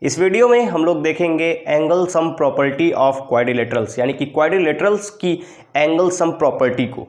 इस वीडियो में हम लोग देखेंगे angle sum property of quadrilaterals, यानी कि क्वाड्रिलेटरल्स की एंगल सम प्रॉपर्टी को।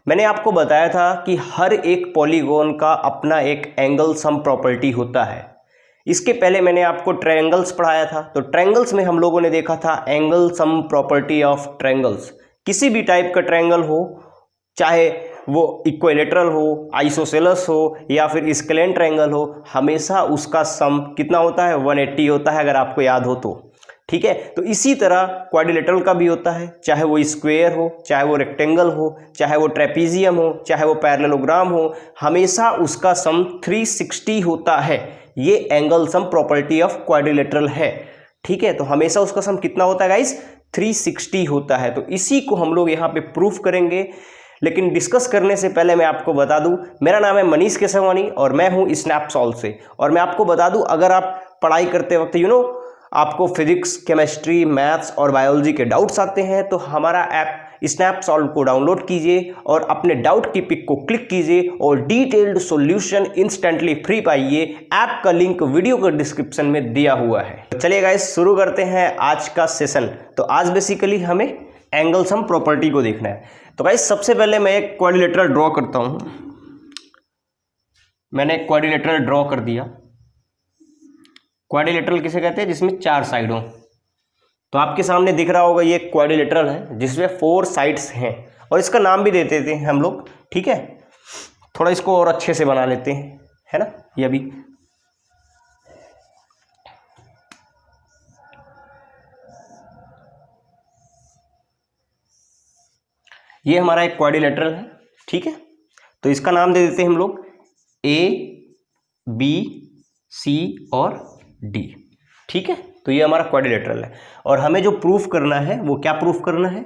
मैंने आपको बताया था कि हर एक पॉलीगॉन का अपना एक एंगल सम प्रॉपर्टी होता है। इसके पहले मैंने आपको ट्रायंगल्स पढ़ाया था, तो ट्रायंगल्स में हम लोगों ने देखा था angle sum property of triangles. किसी भी टाइप का ट्रायंगल हो, चाहे वो इक्विलेटरल हो, आइसोसेलेस हो या फिर स्केलेन ट्रायंगल हो, हमेशा उसका सम कितना होता है? 180 होता है, अगर आपको याद हो तो। ठीक है, तो इसी तरह क्वाड्रिलेटरल का भी होता है, चाहे वो स्क्वायर हो, चाहे वो रेक्टेंगल हो, चाहे वो ट्रेपीजियम हो, चाहे वो पैरेललोग्राम हो, हमेशा उसका सम 360 होता है। ये angle sum property of quadrilateral है। ठीक है, तो हमेशा उसका सम कितना होता है गाइस? 360 होता है। तो इसी को हम लोग यहाँ पे प्रूफ करेंगे, लेकिन डिस्कस करने से पहले मैं आपको बता दूं, मेरा नाम है मनीष केसवानी और मैं हूं स्नैपसॉल्व से। और मैं आपको बता दूं, अगर आप पढ़ाई करते वक्त आपको फिजिक्स, केमिस्ट्री, मैथ्स और बायोलॉजी के डाउट्स आते हैं, तो हमारा ऐप स्नैपसॉल्व को डाउनलोड कीजिए और अपने डाउट की पिक को क्लिक कीजिए और डिटेल्ड सॉल्यूशन इंस्टेंटली फ्री पाइए। ऐप का लिंक वीडियो के डिस्क्रिप्शन में दिया हुआ है। तो चलिए गाइस, शुरू करते हैं आज का सेशन। तो आज बेसिकली हमें एंगल सम प्रॉपर्टी को देखना है। तो गाइस, सबसे पहले मैं एक क्वाड्रिलेटरल ड्रॉ करता हूं। मैंने एक क्वाड्रिलेटरल ड्रॉ कर दिया। क्वाड्रिलेटरल किसे कहते हैं? जिसमें 4 साइड हो। तो आपके सामने दिख रहा होगा ये क्वाड्रिलेटरल है जिसमें 4 साइड्स हैं, और इसका नाम भी दे देते हैं हम लोग। ठीक है, थोड़ा इसको और अच्छे से बना लेते हैं, है ना। ये भी ये हमारा एक क्वाड्रिलेटरल है। ठीक है, तो इसका नाम दे देते हैं हम लोग A, B, C और D। ठीक है, तो ये हमारा क्वाड्रिलेटरल है और हमें जो प्रूफ करना है वो क्या प्रूफ करना है?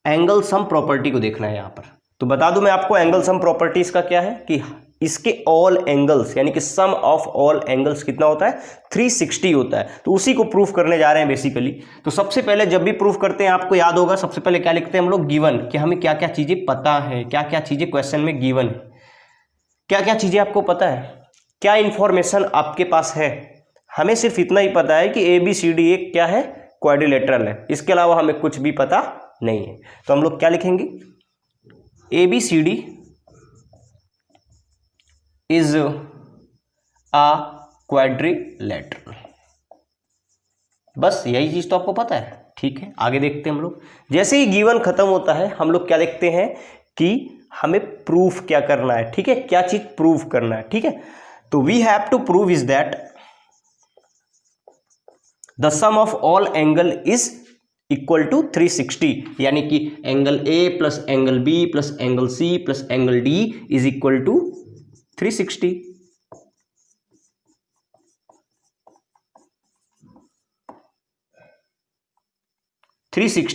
एंगल सम प्रॉपर्टी को देखना है यहाँ पर। तो बता दूं मैं आपको, एंगल सम प्रॉपर्टी इसका क्या है कि इसके ऑल एंगल्स, यानी कि सम ऑफ ऑल एंगल्स कितना होता है? 360 होता है। तो उसी को प्रूफ करने जा रहे हैं बेसिकली। तो सबसे पहले जब भी प्रूफ करते हैं, आपको याद होगा सबसे पहले क्या लिखते हैं हम लोग? गिवन, कि हमें क्या क्या चीजें पता है, क्या क्या चीजें क्वेश्चन में गिवन है, क्या क्या चीजें आपको पता है, क्या इंफॉर्मेशन आपके पास है। हमें सिर्फ इतना ही पता है कि ABCD एक क्या है? क्वाड्रिलेटरल है। इसके अलावा हमें कुछ भी पता नहीं है। तो हम लोग क्या लिखेंगे? ABCD is a quadrilateral. बस यही चीज तो आपको पता है। ठीक है, आगे देखते हैं हम लोग। जैसे ही गिवन खत्म होता है, हम लोग क्या देखते हैं कि हमें प्रूफ क्या करना है। ठीक है, क्या चीज प्रूफ करना है। ठीक है, तो we have to prove is that the sum of all angle is equal to 360, यानी कि angle A plus angle B plus angle C plus angle D is equal to 360।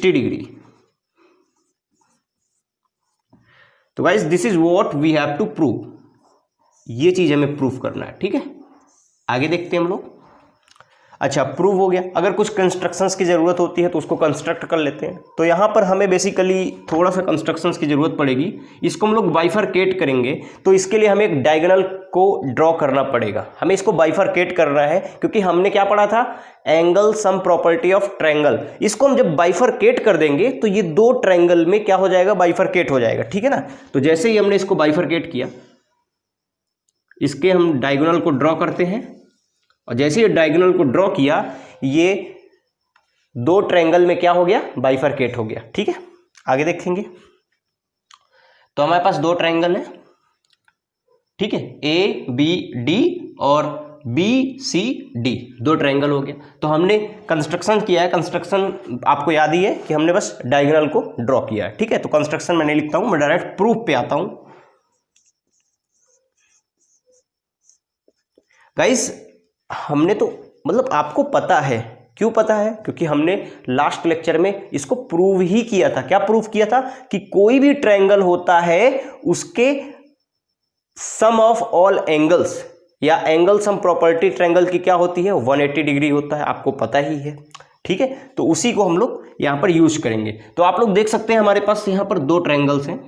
Degree. तो guys, this is what we have to prove. ये चीज हमें prove करना है। ठीक है, आगे देखते हैं हम लोग। अच्छा, प्रूव हो गया। अगर कुछ कंस्ट्रक्शंस की ज़रूरत होती है तो उसको कंस्ट्रक्ट कर लेते हैं। तो यहाँ पर हमें बेसिकली थोड़ा सा कंस्ट्रक्शंस की ज़रूरत पड़ेगी। इसको हम लोग बाइफरकेट करेंगे, तो इसके लिए हमें एक डायगोनल को ड्रॉ करना पड़ेगा। हमें इसको बाइफरकेट करना है, क्योंकि हमने क्या पढ़ा था? Angle sum property of triangle. इसको हम जब बाइफरकेट कर देंगे तो ये 2 ट्रायंगल में क्या हो जाएगा? बाइफरकेट हो जाएगा। ठीक है ना। तो जैसे ही हमने इसको बाइफरकेट किया, इसके हम डायगोनल को ड्रॉ करते हैं, और जैसे ही डायगोनल को ड्रॉ किया, ये 2 ट्रायंगल में क्या हो गया? बाइफरकेट हो गया। ठीक है, आगे देखेंगे। तो हमारे पास 2 ट्रायंगल है। ठीक है, ABD और BCD, 2 ट्रायंगल हो गया। तो हमने कंस्ट्रक्शन किया है। कंस्ट्रक्शन आपको याद ही है कि हमने बस डायगोनल को ड्रॉ किया है। ठीक है, तो कंस्ट्रक्शन मैं नहीं लिखता हूं, मैं डायरेक्ट प्रूफ पे आता हूं। गाइस, हमने तो मतलब आपको पता है। क्यों पता है? क्योंकि हमने लास्ट लेक्चर में इसको प्रूव ही किया था। क्या प्रूव किया था? कि कोई भी ट्रायंगल होता है, उसके सम ऑफ ऑल एंगल्स या एंगल सम प्रॉपर्टी ट्रायंगल की क्या होती है? 180 डिग्री होता है। आपको पता ही है। ठीक है, तो उसी को हम लोग यहां पर यूज करेंगे। तो आप लोग देख सकते हैं हमारे पास यहां पर 2 ट्रायंगल्स हैं।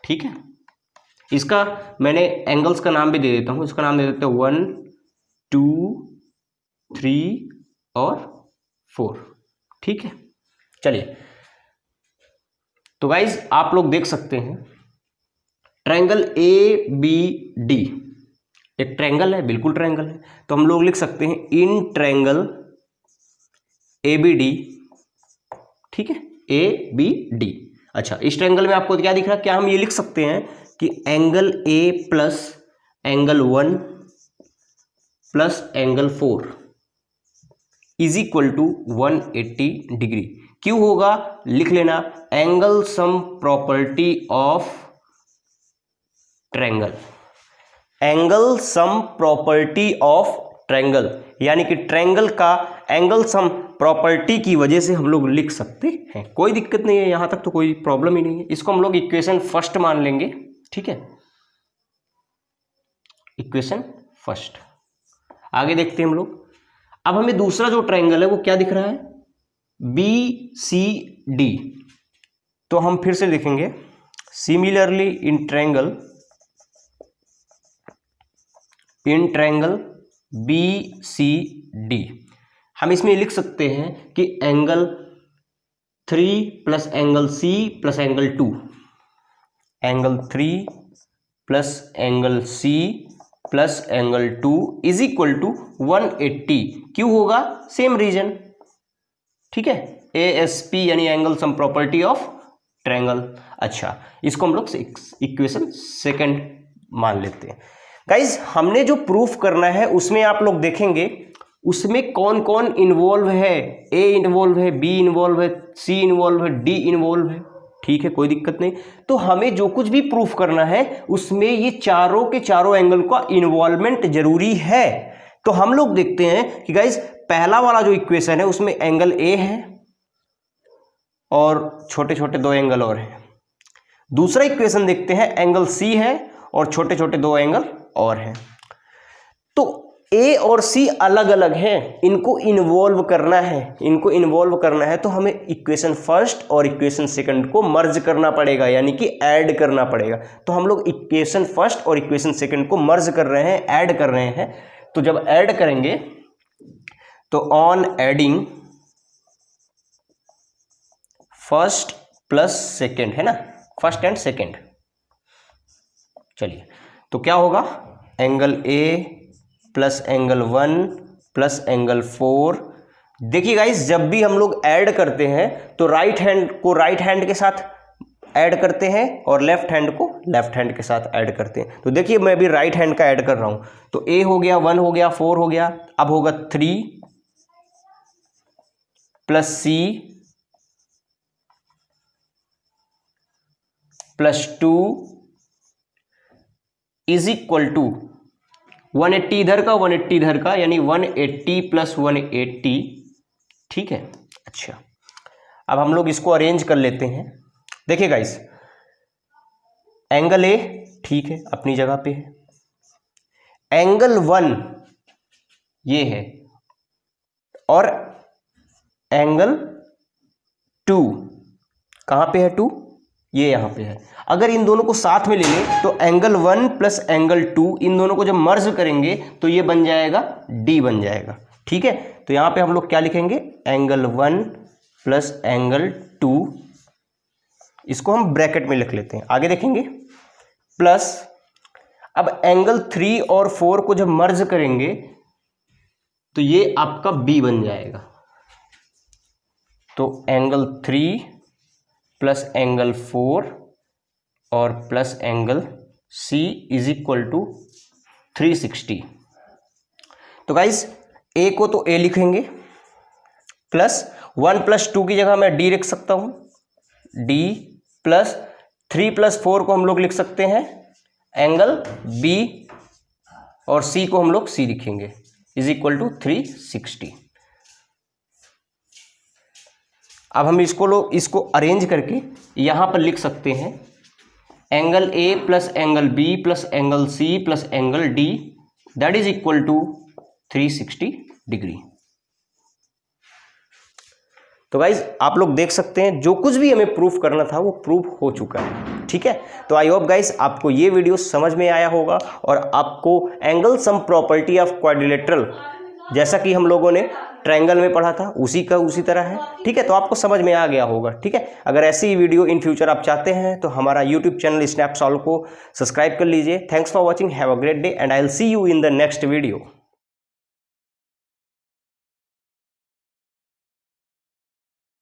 ठीक है, इसका मैंने एंगल्स का नाम भी दे देता हूं। इसका नाम दे देते हैं 1, 2 3 और 4। ठीक है, चलिए। तो गाइज आप लोग देख सकते हैं ट्रायंगल ए बी डी एक ट्रायंगल है, बिल्कुल ट्रायंगल है, तो हम लोग लिख सकते हैं in triangle A B D. ठीक है, ए बी डी। अच्छा, इस ट्रायंगल में आपको क्या दिख रहा है? क्या हम ये लिख सकते हैं कि angle A plus angle 1 plus angle 4 is equal to 180 degree. क्यों होगा? लिख लेना, angle sum property of triangle. Angle sum property of triangle, यानी कि ट्रायंगल का एंगल सम प्रॉपर्टी की वजह से हम लोग लिख सकते हैं। कोई दिक्कत नहीं है, यहां तक तो कोई प्रॉब्लम ही नहीं है। इसको हम लोग इक्वेशन फर्स्ट मान लेंगे। ठीक है, इक्वेशन फर्स्ट। आगे देखते हैं हम लोग। अब हमें दूसरा जो ट्रायंगल है वो क्या दिख रहा है? B C D. तो हम फिर से लिखेंगे similarly in triangle B C D. हम इसमें लिख सकते हैं कि angle 3 plus angle C plus angle 2, angle 3 plus angle C plus angle 2 is equal to 180। क्यों होगा? Same reason. ठीक है, ASP यानी angle sum property of triangle. अच्छा, इसको हम लोग इक्वेशन सेकंड मान लेते हैं। गाइज हमने जो प्रूफ करना है उसमें आप लोग देखेंगे उसमें कौन कौन इन्वॉल्व है। A इन्वॉल्व है, B इन्वॉल्व है, C इन्वॉल्व है, D इन्वॉल्व है। ठीक है, कोई दिक्कत नहीं। तो हमें जो कुछ भी प्रूफ करना है उसमें ये चारों के चारों एंगल का इन्वॉल्वमेंट जरूरी है। तो हम लोग देखते हैं कि गाइज पहला वाला जो इक्वेशन है उसमें एंगल A है और छोटे छोटे दो एंगल और हैं। दूसरा इक्वेशन देखते हैं, एंगल C है और छोटे छोटे दो एंगल और हैं। तो A और C अलग अलग हैं, इनको इन्वॉल्व करना है, तो हमें इक्वेशन फर्स्ट और इक्वेशन सेकंड को मर्ज करना पड़ेगा, यानी कि ऐड करना पड़ेगा। तो हम लोग इक्वेशन फर्स्ट और इक्वेशन सेकंड को मर्ज कर रहे हैं, ऐड कर रहे हैं। तो जब ऐड करेंगे तो on adding first plus second, है ना, फर्स्ट एंड सेकंड। चलिए, तो क्या होगा? Angle A plus angle 1 plus angle 4। देखिए गाइस, जब भी हम लोग ऐड करते हैं तो राइट हैंड को राइट हैंड के साथ ऐड करते हैं और लेफ्ट हैंड को लेफ्ट हैंड के साथ ऐड करते हैं। तो देखिए मैं भी राइट हैंड का ऐड कर रहा हूं। तो A हो गया, 1 हो गया, 4 हो गया। अब होगा 3 plus C plus 2 is equal to 180 इधर का 180 इधर का, यानी 180 प्लस 180। ठीक है, अच्छा अब हम लोग इसको अरेंज कर लेते हैं। देखिए गाइस, एंगल A ठीक है अपनी जगह पे है, एंगल 1 ये है और एंगल 2 कहां पे है? 2 ये यहां पे है। अगर इन दोनों को साथ में ले लें तो एंगल 1 प्लस एंगल 2, इन दोनों को जब मर्ज करेंगे तो ये बन जाएगा D बन जाएगा। ठीक है, तो यहां पे हम लोग क्या लिखेंगे? एंगल 1 प्लस एंगल 2, इसको हम ब्रैकेट में लिख लेते हैं। आगे देखेंगे प्लस, अब एंगल 3 और 4 को जब मर्ज करेंगे तो ये आपका B बन जाएगा। तो एंगल 3 प्लस एंगल 4 और plus angle C is equal to 360। तो गाइस A को तो A लिखेंगे, प्लस 1 प्लस 2 की जगह मैं D लिख सकता हूं, D प्लस 3 प्लस 4 को हम लोग लिख सकते हैं एंगल B और C को हम लोग C लिखेंगे इज इक्वल टू 360। अब हम इसको अरेंज करके यहां पर लिख सकते हैं angle A plus angle B plus angle C plus angle D that is equal to 360 degree. तो गाइज आप लोग देख सकते हैं जो कुछ भी हमें प्रूफ करना था वो प्रूफ हो चुका है। ठीक है, तो आई होप गाइज आपको ये वीडियो समझ में आया होगा और आपको angle sum property of quadrilateral जैसा कि हम लोगों ने ट्रायंगल में पढ़ा था उसी का उसी तरह है। ठीक है, तो आपको समझ में आ गया होगा। ठीक है, अगर ऐसी ही वीडियो इन फ्यूचर आप चाहते हैं तो हमारा यूट्यूब चैनल स्नैप सॉल्व को सब्सक्राइब कर लीजिए। Thanks for watching, have a great day and I will see you in the next video.